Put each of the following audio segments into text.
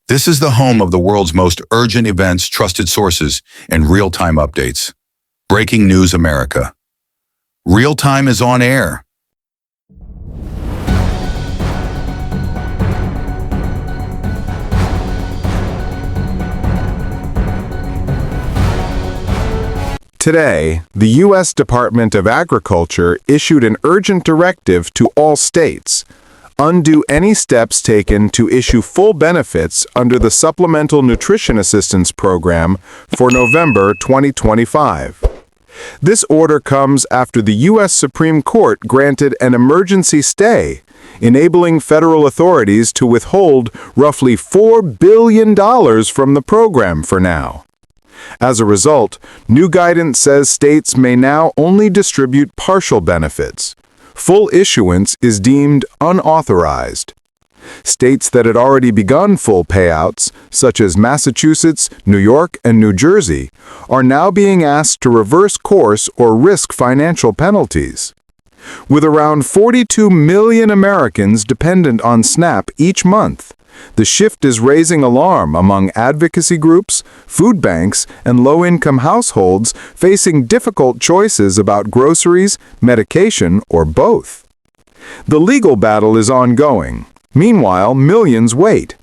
This is the home of the world's most urgent events, trusted sources, and real-time updates. Breaking News America. Real Time is on air. Today, the U.S. Department of Agriculture issued an urgent directive to all states: undo any steps taken to issue full benefits under the Supplemental Nutrition Assistance Program for November 2025. This order comes after the U.S. Supreme Court granted an emergency stay, enabling federal authorities to withhold roughly $4 billion from the program for now. As a result, new guidance says states may now only distribute partial benefits. Full issuance is deemed unauthorized. States that had already begun full payouts, such as Massachusetts, New York, and New Jersey, are now being asked to reverse course or risk financial penalties. With around 42 million Americans dependent on SNAP each month, the shift is raising alarm among advocacy groups, food banks, and low-income households facing difficult choices about groceries, medication, or both. The legal battle is ongoing. Meanwhile, millions wait.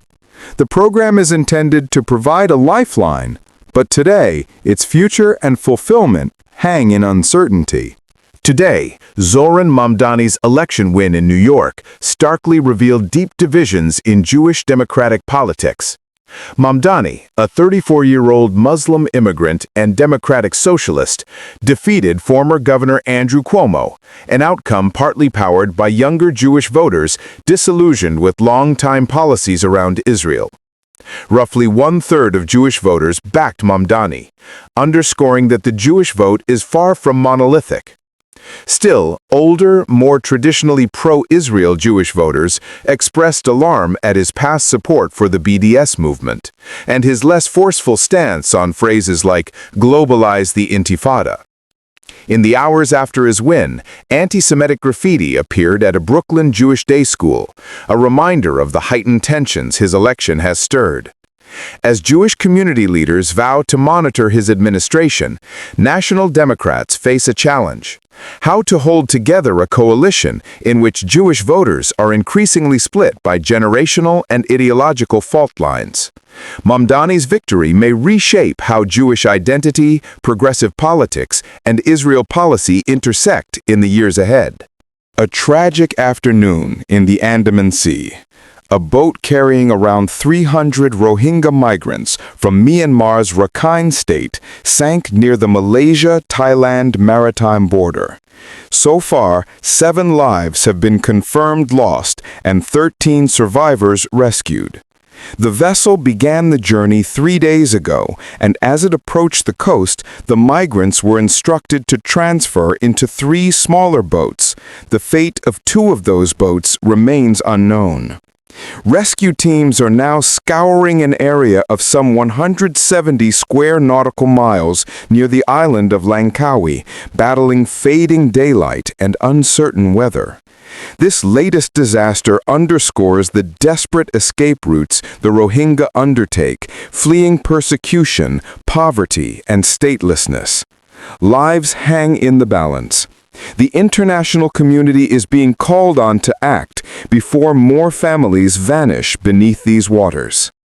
The program is intended to provide a lifeline, but today, its future and fulfillment hang in uncertainty. Today, Zohran Mamdani's election win in New York starkly revealed deep divisions in Jewish democratic politics. Mamdani, a 34-year-old Muslim immigrant and democratic socialist, defeated former Governor Andrew Cuomo, an outcome partly powered by younger Jewish voters disillusioned with long-time policies around Israel. Roughly one-third of Jewish voters backed Mamdani, underscoring that the Jewish vote is far from monolithic. Still, older, more traditionally pro-Israel Jewish voters expressed alarm at his past support for the BDS movement, and his less forceful stance on phrases like globalize the Intifada. In the hours after his win, anti-Semitic graffiti appeared at a Brooklyn Jewish day school, a reminder of the heightened tensions his election has stirred. As Jewish community leaders vow to monitor his administration, national Democrats face a challenge: how to hold together a coalition in which Jewish voters are increasingly split by generational and ideological fault lines. Mamdani's victory may reshape how Jewish identity, progressive politics, and Israel policy intersect in the years ahead. A tragic afternoon in the Andaman Sea. A boat carrying around 300 Rohingya migrants from Myanmar's Rakhine state sank near the Malaysia-Thailand maritime border. So far, 7 lives have been confirmed lost and 13 survivors rescued. The vessel began the journey 3 days ago, and as it approached the coast, the migrants were instructed to transfer into 3 smaller boats. The fate of 2 of those boats remains unknown. Rescue teams are now scouring an area of some 170 square nautical miles near the island of Langkawi, battling fading daylight and uncertain weather. This latest disaster underscores the desperate escape routes the Rohingya undertake, fleeing persecution, poverty, and statelessness. Lives hang in the balance. The international community is being called on to act before more families vanish beneath these waters.